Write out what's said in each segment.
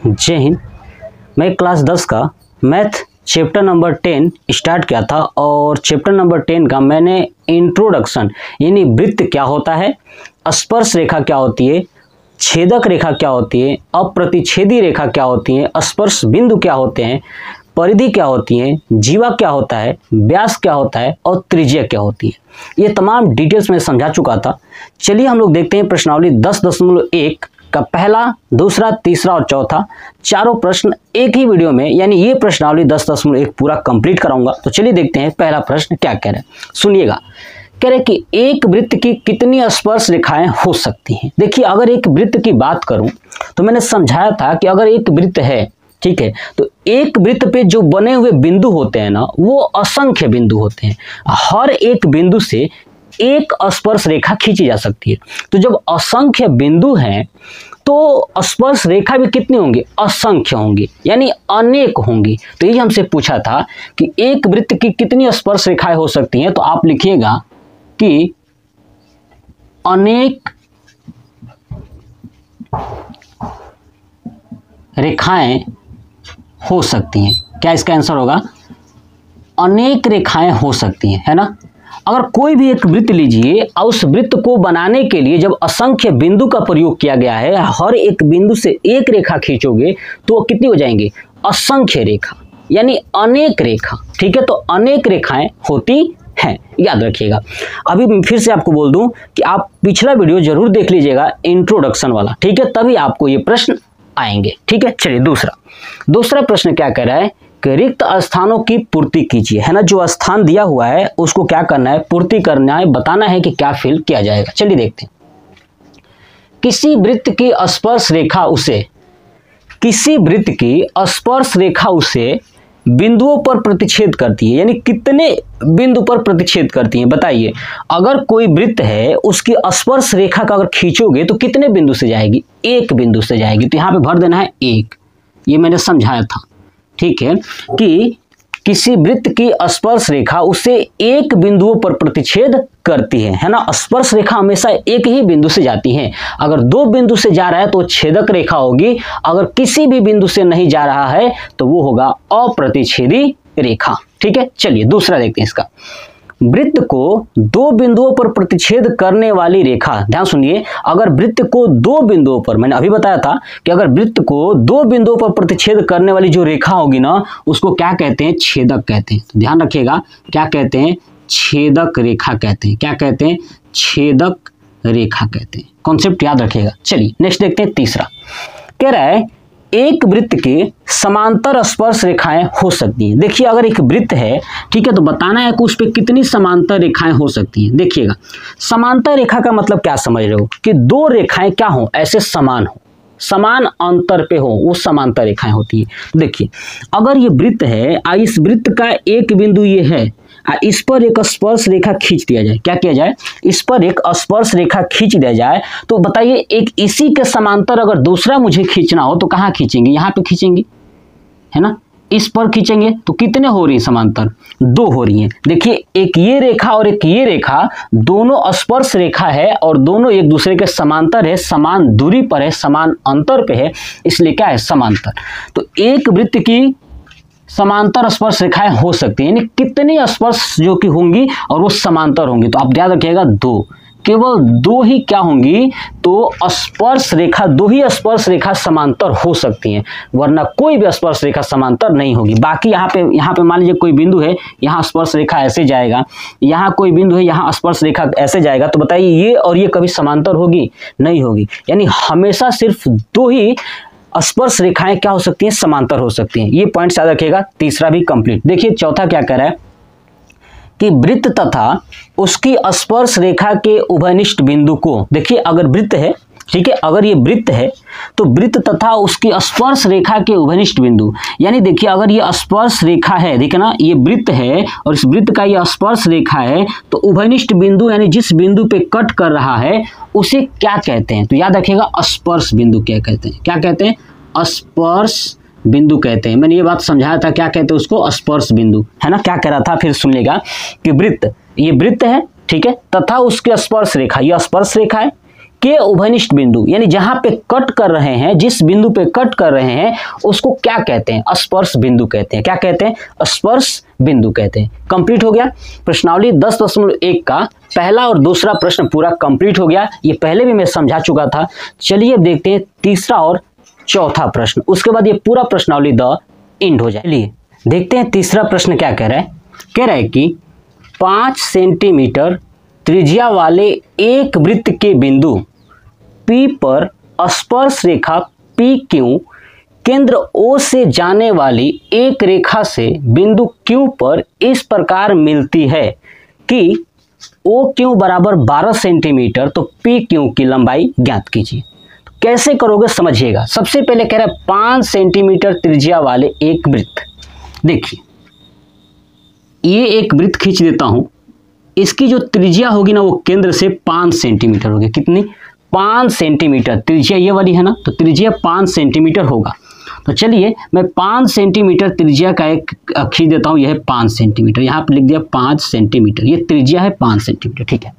जय हिंद। मैं क्लास 10 का मैथ चैप्टर नंबर 10 स्टार्ट किया था और चैप्टर नंबर 10 का मैंने इंट्रोडक्शन यानी वृत्त क्या होता है, स्पर्श रेखा क्या होती है, छेदक रेखा क्या होती है, अप्रतिच्छेदी रेखा क्या होती है, स्पर्श बिंदु क्या होते हैं, परिधि क्या होती है, जीवा क्या होता है, व्यास क्या होता है और त्रिज्या क्या होती है, ये तमाम डिटेल्स में समझा चुका था। चलिए हम लोग देखते हैं प्रश्नावली 10.1 का पहला, दूसरा, तीसरा और चौथा चारों प्रश्न एक ही वीडियो में, यानी ये प्रश्नावली 10.1 पूरा कंप्लीट कराऊंगा। तो चलिए देखते हैं पहला प्रश्न क्या कह रहे हैं, सुनिएगा। कह रहे कि एक वृत्त की कितनी स्पर्श रेखाएं हो सकती हैं। देखिए, अगर एक वृत्त की बात करूं तो मैंने समझाया था कि अगर एक वृत्त है, ठीक है, तो एक वृत्त पे जो बने हुए बिंदु होते हैं ना, वो असंख्य बिंदु होते हैं। हर एक बिंदु से एक स्पर्श रेखा खींची जा सकती है। तो जब असंख्य बिंदु हैं तो स्पर्श रेखा भी कितनी होंगी, असंख्य होंगी, यानी अनेक होंगी। तो ये हमसे पूछा था कि एक वृत्त की कितनी स्पर्श रेखाएं हो सकती हैं। तो आप लिखिएगा कि अनेक रेखाएं हो सकती हैं। क्या इसका आंसर होगा, अनेक रेखाएं हो सकती हैं, है ना। अगर कोई भी एक वृत्त लीजिए और उस वृत्त को बनाने के लिए जब असंख्य बिंदु का प्रयोग किया गया है, हर एक बिंदु से एक रेखा खींचोगे तो वो कितनी हो जाएंगी, असंख्य रेखा, यानी अनेक रेखा। ठीक है, तो अनेक रेखाएं होती हैं, याद रखिएगा। अभी फिर से आपको बोल दूं कि आप पिछला वीडियो जरूर देख लीजिएगा, इंट्रोडक्शन वाला, ठीक है, तभी आपको ये प्रश्न आएंगे। ठीक है, चलिए दूसरा प्रश्न क्या कह रहा है कि रिक्त स्थानों की पूर्ति कीजिए, है ना। जो स्थान दिया हुआ है उसको क्या करना है, पूर्ति करना है, बताना है कि क्या फिल किया जाएगा। चलिए देखते हैं। किसी वृत्त की स्पर्श रेखा उसे बिंदुओं पर प्रतिच्छेद करती है, यानी कितने बिंदु पर प्रतिच्छेद करती है, बताइए। अगर कोई वृत्त है उसकी स्पर्श रेखा का अगर खींचोगे तो कितने बिंदु से जाएगी, एक बिंदु से जाएगी। तो यहां पे भर देना है एक, ये मैंने समझाया था, ठीक है, कि किसी वृत्त की स्पर्श रेखा उसे एक बिंदुओं पर प्रतिच्छेद करती है ना। स्पर्श रेखा हमेशा एक ही बिंदु से जाती है। अगर दो बिंदु से जा रहा है तो छेदक रेखा होगी, अगर किसी भी बिंदु से नहीं जा रहा है तो वो होगा अप्रतिच्छेदी रेखा। ठीक है, चलिए दूसरा देखते हैं इसका। वृत्त को दो बिंदुओं पर प्रतिच्छेद करने वाली रेखा, ध्यान सुनिए, अगर वृत्त को दो बिंदुओं पर, मैंने अभी बताया था कि अगर वृत्त को दो बिंदुओं पर प्रतिच्छेद करने वाली जो रेखा होगी ना, उसको क्या कहते हैं, छेदक कहते हैं। तो ध्यान रखिएगा, क्या कहते हैं, छेदक रेखा कहते हैं। क्या कहते हैं, छेदक रेखा कहते हैं। कॉन्सेप्ट याद रखिएगा। चलिए नेक्स्ट देखते हैं। तीसरा कह रहा है एक वृत्त के समांतर स्पर्श रेखाएं हो सकती हैं। देखिए, अगर एक वृत्त है, ठीक है, तो बताना है कि उस पर कितनी समांतर रेखाएं हो सकती हैं। देखिएगा, समांतर रेखा का मतलब क्या समझ रहे हो, कि दो रेखाएं क्या हो, ऐसे समान हो, समान अंतर पे हो, वो समांतर रेखाएं होती है। देखिए, अगर ये वृत्त है, इस वृत्त का एक बिंदु ये है, इस पर एक स्पर्श रेखा खींच दिया जाए, क्या किया जाए, इस पर एक स्पर्श रेखा खींच दिया जाए, तो बताइए एक इसी के समांतर अगर दूसरा मुझे खींचना हो तो कहाँ खींचेंगे, यहाँ पे खींचेंगे, है ना। इस पर खींचेंगे तो कितने हो रही है समांतर, दो हो रही हैं। देखिए, एक ये रेखा और एक ये रेखा, दोनों स्पर्श रेखा है और दोनों एक दूसरे के समांतर है, समान दूरी पर है, समान अंतर पे है, इसलिए क्या है, समांतर। तो एक वृत्त की समांतर स्पर्श रेखाएं हो सकती है, यानी कितनी स्पर्श जो कि होंगी और वो समांतर होंगी। तो आप याद रखिएगा, दो, केवल दो ही क्या होंगी, तो स्पर्श रेखा, दो ही स्पर्श रेखा समांतर हो सकती हैं, वरना कोई भी स्पर्श रेखा समांतर नहीं होगी। बाकी यहाँ पे मान लीजिए कोई बिंदु है, यहाँ स्पर्श रेखा ऐसे जाएगा, यहाँ कोई बिंदु है, यहाँ स्पर्श रेखा ऐसे जाएगा, तो बताइए ये और ये कभी समांतर होगी, नहीं होगी। यानी हमेशा सिर्फ दो ही स्पर्श रेखाएं क्या हो सकती हैं, समांतर हो सकती हैं। ये पॉइंट याद रखिएगा। तीसरा भी कंप्लीट। देखिए चौथा क्या कह रहा है कि वृत्त तथा उसकी स्पर्श रेखा के उभयनिष्ठ बिंदु को, देखिए अगर वृत्त है, ठीक है, अगर ये वृत्त है तो वृत्त तथा उसकी स्पर्श रेखा के उभयनिष्ठ बिंदु, यानी देखिए अगर ये स्पर्श रेखा है, देखिए ना, ये वृत्त है और इस वृत्त का ये स्पर्श रेखा है, तो उभयनिष्ठ बिंदु यानी जिस बिंदु पे कट कर रहा है उसे क्या कहते हैं, तो याद रखिएगा स्पर्श बिंदु क्या कहते हैं, क्या कहते हैं, स्पर्श बिंदु कहते हैं। मैंने ये बात समझाया था, क्या कहते हैं उसको, स्पर्श बिंदु, है ना। क्या कह रहा था, फिर सुनिएगा कि वृत्त, ये वृत्त है, ठीक है, तथा उसके स्पर्श रेखा, यह स्पर्श रेखा है, के उभयनिष्ठ बिंदु, यानी जहां पे कट कर रहे हैं, जिस बिंदु पे कट कर रहे हैं उसको क्या कहते हैं? स्पर्श बिंदु कहते हैं। क्या कहते हैं? स्पर्श बिंदु कहते हैं। कंप्लीट हो गया प्रश्नावली 10.1 का पहला और दूसरा प्रश्न पूरा कंप्लीट हो गया। ये पहले भी मैं समझा चुका था। चलिए अब देखते हैं तीसरा और चौथा प्रश्न, उसके बाद ये पूरा प्रश्नावली द एंड हो जाए। चलिए देखते हैं तीसरा प्रश्न क्या कह रहा है। कह रहा है कि 5 सेंटीमीटर त्रिज्या वाले एक वृत्त के बिंदु P पर स्पर्श रेखा PQ केंद्र O से जाने वाली एक रेखा से बिंदु Q पर इस प्रकार मिलती है कि OQ बराबर 12 सेंटीमीटर, तो PQ की लंबाई ज्ञात कीजिए। तो कैसे करोगे समझिएगा। सबसे पहले कह रहा है 5 सेंटीमीटर त्रिज्या वाले एक वृत्त। देखिए ये एक वृत्त खींच देता हूं, इसकी जो त्रिज्या होगी ना वो केंद्र से 5 सेंटीमीटर होगी। कितनी? 5 सेंटीमीटर। त्रिज्या ये वाली है ना, तो त्रिज्या 5 सेंटीमीटर होगा। तो चलिए मैं 5 सेंटीमीटर त्रिज्या का एक खींच देता हूं, यह है 5 सेंटीमीटर। यहाँ पे लिख दिया 5 सेंटीमीटर, ये त्रिज्या है 5 सेंटीमीटर। ठीक है,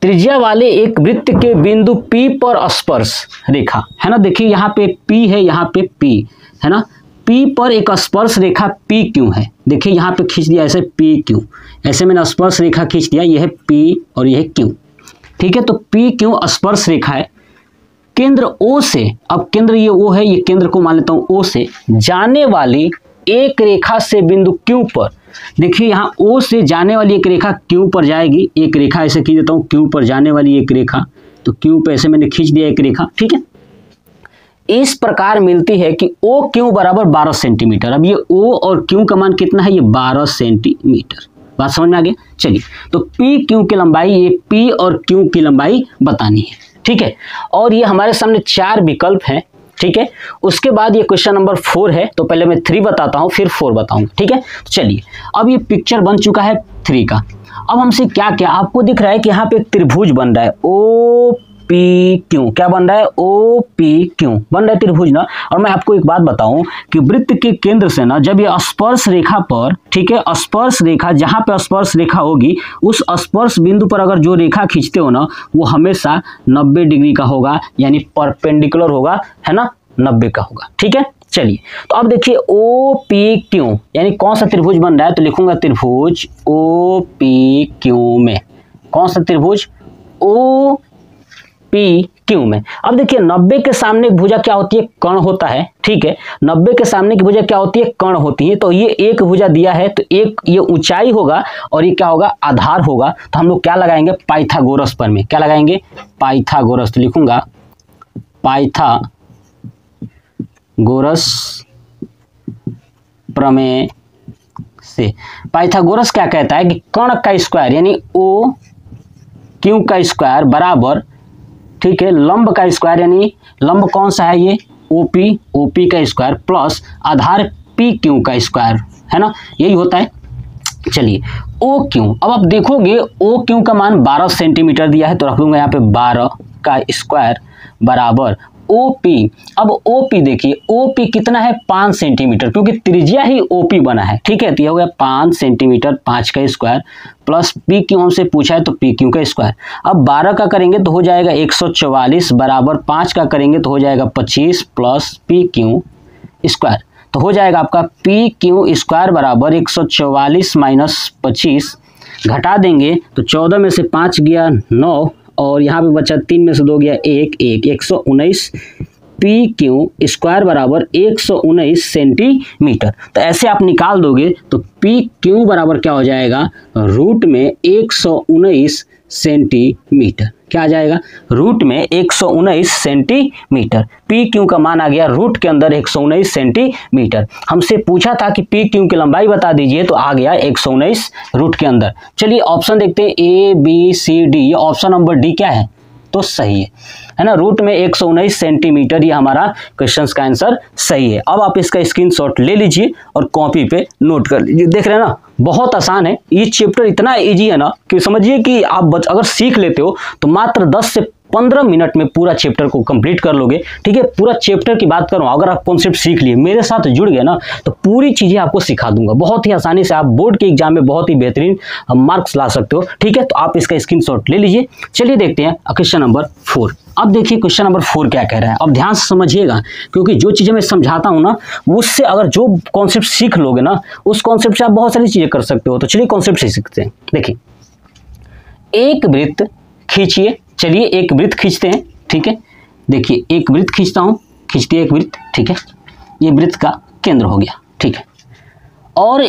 त्रिज्या वाले एक वृत्त के बिंदु P पर स्पर्श रेखा है ना। देखिए यहाँ पे P है, यहाँ पे P है ना। P पर एक स्पर्श रेखा PQ है। देखिए यहाँ पे खींच दिया ऐसे PQ, ऐसे मैंने स्पर्श रेखा खींच दिया। यह है P और यह है Q। ठीक है, तो PQ स्पर्श रेखा है। केंद्र O से, अब केंद्र ये O है, ये केंद्र को मान लेता हूँ O से जाने वाली एक रेखा से बिंदु Q पर, देखिए यहाँ O से जाने वाली एक रेखा Q पर जाएगी। एक रेखा ऐसे खींच देता हूँ, Q पर जाने वाली एक रेखा, तो Q पे ऐसे मैंने खींच दिया एक रेखा। ठीक है, इस प्रकार मिलती है कि OQ बराबर 12 सेंटीमीटर। अब ये O और Q का मान कितना है? ये 12 सेंटीमीटर। बात समझ में आ गया। चलिए, तो PQ की लंबाई, ये P और Q की लंबाई बतानी है। ठीक है, और ये हमारे सामने 4 विकल्प हैं। ठीक है, उसके बाद ये क्वेश्चन नंबर 4 है, तो पहले मैं 3 बताता हूँ फिर 4 बताऊंगा। ठीक है, तो चलिए अब ये पिक्चर बन चुका है 3 का। अब हमसे क्या क्या आपको दिख रहा है कि यहाँ पे एक त्रिभुज बन रहा है OPQ। क्या बन रहा है? OPQ बन रहा है त्रिभुज ना। और मैं आपको एक बात बताऊं कि वृत्त के केंद्र से ना जब ये स्पर्श रेखा पर, ठीक है, स्पर्श रेखा जहां पे स्पर्श रेखा होगी उस स्पर्श बिंदु पर अगर जो रेखा खींचते हो ना वो हमेशा 90 डिग्री का होगा, यानी परपेंडिकुलर होगा, है ना, 90 का होगा। ठीक है, चलिए तो अब देखिए OPQ यानी कौन सा त्रिभुज बन रहा है, तो लिखूंगा त्रिभुज OPQ में। कौन सा त्रिभुज? OPQ में। अब देखिए 90 के सामने एक भुजा क्या होती है? कर्ण होता है। ठीक है, 90 के सामने की भुजा क्या होती है? कर्ण होती है। तो ये एक भुजा दिया है, तो एक ये ऊंचाई होगा और ये क्या होगा? आधार होगा। तो हम लोग क्या लगाएंगे? पाइथागोरस पर में। क्या लगाएंगे? पाइथागोरस। तो लिखूंगा पाइथागोरस प्रमेय से। पाइथागोरस क्या कहता है कि कर्ण का स्क्वायर यानी OQ का स्क्वायर बराबर, ठीक है, लंब का स्क्वायर यानी लंब कौन सा है? ये OP का स्क्वायर प्लस आधार PQ का स्क्वायर, है ना, यही होता है। चलिए OQ, अब आप देखोगे OQ का मान 12 सेंटीमीटर दिया है, तो रख लूंगा यहाँ पे 12 का स्क्वायर बराबर OP। अब OP देखिए, OP कितना है? 5 सेंटीमीटर, क्योंकि त्रिज्या ही OP बना है। ठीक है, तो यह हो गया 5 सेंटीमीटर, 5 का स्क्वायर प्लस PQ हमसे पूछा है तो PQ का स्क्वायर। अब 12 का करेंगे तो हो जाएगा 144 बराबर 5 का करेंगे तो हो जाएगा 25 प्लस PQ स्क्वायर, तो हो जाएगा आपका PQ स्क्वायर बराबर 144 माइनस 25, घटा देंगे तो 14 में से 5 गया 9 और यहाँ पे बचा 3 में से 2 गया 1, 119 PQ स्क्वायर बराबर 119 सेंटीमीटर। तो ऐसे आप निकाल दोगे तो PQ बराबर क्या हो जाएगा? रूट में 119 सेंटीमीटर। क्या आ जाएगा? रूट में 119 सेंटीमीटर। PQ का मान आ गया रूट के अंदर 119 सेंटीमीटर। हमसे पूछा था कि PQ की लंबाई बता दीजिए, तो आ गया 119 रूट के अंदर। चलिए ऑप्शन देखते हैं ABCD। ये ऑप्शन नंबर डी क्या है? तो सही है ना, रूट में 119 सेंटीमीटर। ये हमारा क्वेश्चन का आंसर सही है। अब आप इसका स्क्रीनशॉट ले लीजिए और कॉपी पे नोट कर लीजिए। देख रहे हैं ना, बहुत आसान है ये चैप्टर, इतना इजी है ना कि समझिए कि आप अगर सीख लेते हो तो मात्र 10 से 15 मिनट में पूरा चैप्टर को कंप्लीट कर लोगे। ठीक है, पूरा चैप्टर की बात करूँ, अगर आप कॉन्सेप्ट सीख लिए, मेरे साथ जुड़ गए ना, तो पूरी चीज़ें आपको सिखा दूंगा। बहुत ही आसानी से आप बोर्ड के एग्जाम में बहुत ही बेहतरीन मार्क्स ला सकते हो। ठीक है, तो आप इसका स्क्रीनशॉट ले लीजिए। चलिए देखते हैं क्वेश्चन नंबर 4। अब देखिए क्वेश्चन नंबर 4 क्या कह रहा है। अब ध्यान से समझिएगा, क्योंकि जो चीज़ें मैं समझाता हूँ ना, उससे अगर जो कॉन्सेप्ट सीख लोगे ना, उस कॉन्सेप्ट से आप बहुत सारी चीज़ें कर सकते हो। तो चलिए कॉन्सेप्ट से सीखते हैं। देखिए, एक वृत्त खींचिए। चलिए एक वृत्त खींचते हैं। ठीक है, देखिए एक वृत्त खींचता हूँ, खींचती है एक वृत्त। ठीक है, ये वृत्त का केंद्र हो गया। ठीक है, और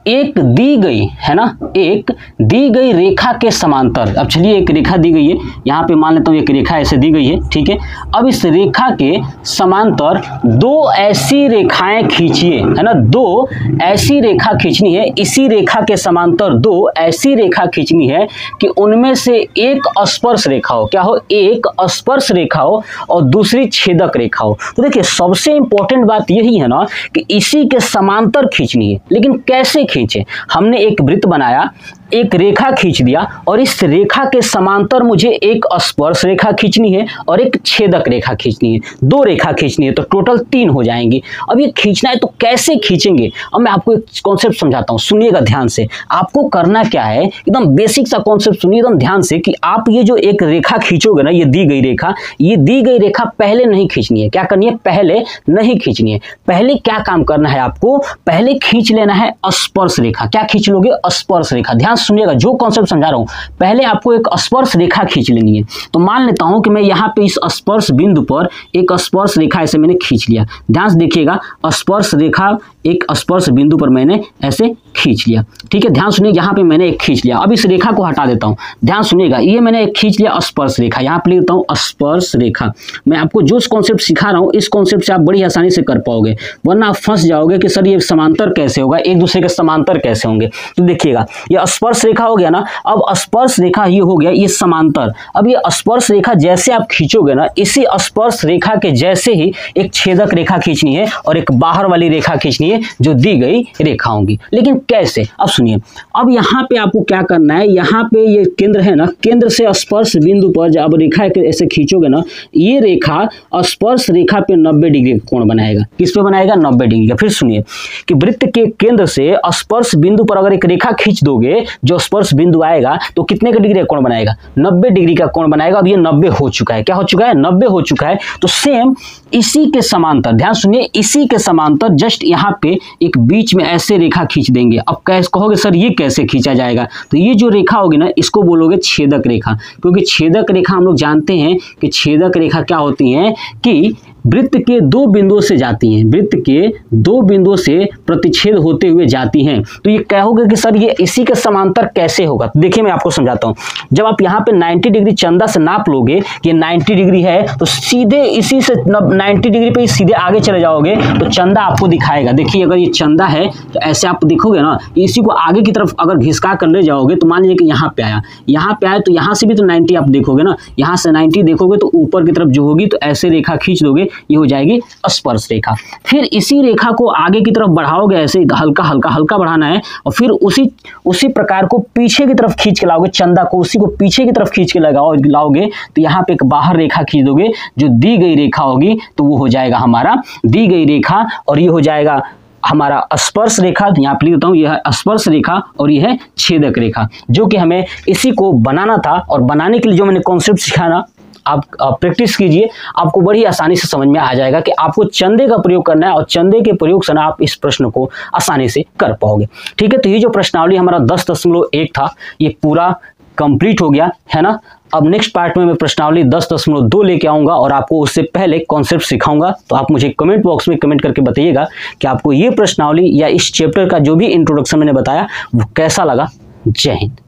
एक दी गई है ना, एक दी गई रेखा के समांतर। अब चलिए एक रेखा दी गई है, यहाँ पे मान लेता हूँ एक रेखा ऐसे दी गई है। ठीक है, अब इस रेखा के समांतर 2 ऐसी रेखाएं खींचिए, है ना, 2 ऐसी रेखा खींचनी है। इसी रेखा के समांतर 2 ऐसी रेखा खींचनी है कि उनमें से एक स्पर्श रेखा हो। क्या हो? एक स्पर्श रेखा हो और दूसरी छेदक रेखा हो। तो देखिए सबसे इंपॉर्टेंट बात यही है ना कि इसी के समांतर खींचनी है। लेकिन कैसे खींचे? हमने एक वृत्त बनाया, एक रेखा खींच दिया, और इस रेखा के समांतर मुझे एक स्पर्श रेखा खींचनी है और एक छेदक रेखा खींचनी है। 2 रेखा खींचनी है, तो टोटल 3 हो जाएंगी। अब ये खींचना है तो कैसे खींचेंगे? अब मैं आपको एक कॉन्सेप्ट समझाता हूँ, सुनिएगा ध्यान से। आपको करना क्या है, एकदम बेसिक सा कॉन्सेप्ट सुनिए एकदम ध्यान से, कि आप ये जो एक रेखा खींचोगे ना, ये दी गई रेखा, ये दी गई रेखा पहले नहीं खींचनी है। क्या करनी है? पहले नहीं खींचनी है। पहले क्या काम करना है आपको? पहले खींच लेना है स्पर्श रेखा। क्या खींच लोगे? स्पर्श रेखा। ध्यान सुनिएगा, जो कॉन्सेप्ट समझा रहा हूं, पहले आपको एक स्पर्श रेखा खींच लेनी है। तो मान लेता हूं कि मैं यहां पे इस स्पर्श बिंदु पर एक स्पर्श रेखा ऐसे मैंने खींच लिया। ध्यान से देखिएगा, स्पर्श रेखा एक स्पर्श बिंदु पर मैंने ऐसे खींच लिया। ठीक है, ध्यान सुनिए, यहां पे मैंने एक खींच लिया। अब इस रेखा को हटा देता हूं। ध्यान सुनिएगा, ये मैंने एक खींच लिया स्पर्श रेखा, यहां पे लिखता हूं स्पर्श रेखा। मैं आपको जो कॉन्सेप्ट सिखा रहा हूं, इस कॉन्सेप्ट से आप बड़ी आसानी से कर पाओगे, वरना आप फंस जाओगे कि सर ये समांतर कैसे होगा, एक दूसरे के समांतर कैसे होंगे। तो देखिएगा, ये स्पर्श रेखा हो गया ना, अब स्पर्श रेखा ये हो गया, ये समांतर। अब ये स्पर्श रेखा जैसे आप खींचोगे ना, इसी स्पर्श रेखा के जैसे ही एक छेदक रेखा खींचनी है और एक बाहर वाली रेखा खींचनी है जो दी गई रेखा होंगी। लेकिन कैसे? अब सुनिए, अब यहाँ पे आपको क्या करना है, यहाँ पे ये केंद्र है ना, केंद्र से स्पर्श बिंदु पर जब रेखा ऐसे खींचोगे ना, ये रेखा स्पर्श रेखा पे 90 डिग्री का कोण बनाएगा। किस पे बनाएगा? 90 डिग्री का। फिर सुनिए कि वृत्त के केंद्र से स्पर्श बिंदु पर अगर एक रेखा खींच दोगे, जो स्पर्श बिंदु आएगा तो कितने का डिग्री का कोण बनाएगा? 90 डिग्री का कोण बनाएगा। अब ये 90 हो चुका है। क्या हो चुका है? 90 हो चुका है। तो सेम इसी के समांतर, ध्यान सुनिए, इसी के समांतर जस्ट यहाँ पे एक बीच में ऐसे रेखा खींच देंगे। अब कैसे कहोगे सर ये कैसे खींचा जाएगा? तो ये जो रेखा होगी ना, इसको बोलोगे छेदक रेखा, क्योंकि छेदक रेखा हम लोग जानते हैं कि छेदक रेखा क्या होती है कि वृत्त के 2 बिंदुओं से जाती हैं, वृत्त के 2 बिंदुओं से प्रतिच्छेद होते हुए जाती हैं। तो ये कहोगे कि सर ये इसी के समांतर कैसे होगा? देखिए मैं आपको समझाता हूँ। जब आप यहाँ पे 90 डिग्री चंदा से नाप लोगे कि 90 डिग्री है, तो सीधे इसी से 90 डिग्री पे सीधे आगे चले जाओगे तो चंदा आपको दिखाएगा। देखिए अगर ये चंदा है तो ऐसे आप देखोगे ना, इसी को आगे की तरफ अगर घिसका कर ले जाओगे तो मान लीजिए कि यहाँ पे आया, यहाँ पे आया तो यहाँ से भी तो 90 आप देखोगे ना, यहाँ से 90 देखोगे तो ऊपर की तरफ जो होगी तो ऐसे रेखा खींच दोगे, ये हो जाएगी स्पर्श रेखा। फिर इसी रेखा को आगे की तरफ बढ़ाओगे, ऐसे हल्का हल्का हल्का बढ़ाना है, और फिर उसी प्रकार को पीछे की तरफ खींच के लाओगे, चंदा को उसी को पीछे की तरफ खींच के लाओगे तो यहाँ पे एक बाहर रेखा खींच दोगे, जो दी गई रेखा होगी तो वो हो जाएगा हमारा दी गई रेखा, और ये हो जाएगा हमारा स्पर्श रेखा। यहाँ पे लिख देता हूँ, यह है स्पर्श रेखा और यह है छेदक रेखा, जो कि हमें इसी को बनाना था। और बनाने के लिए जो मैंने कॉन्सेप्ट सिखाया ना, आप प्रैक्टिस कीजिए, आपको बड़ी आसानी से समझ में आ जाएगा कि आपको चंदे का प्रयोग करना है, और चंदे के प्रयोग से ना आप इस प्रश्न को आसानी से कर पाओगे। ठीक है, तो ये जो प्रश्नावली हमारा 10.1 था, ये पूरा कंप्लीट हो गया है ना। अब नेक्स्ट पार्ट में मैं प्रश्नावली 10.2 लेके आऊँगा, और आपको उससे पहले कॉन्सेप्ट सिखाऊंगा। तो आप मुझे कमेंट बॉक्स में कमेंट करके बताइएगा कि आपको ये प्रश्नावली या इस चैप्टर का जो भी इंट्रोडक्शन मैंने बताया वो कैसा लगा। जय हिंद।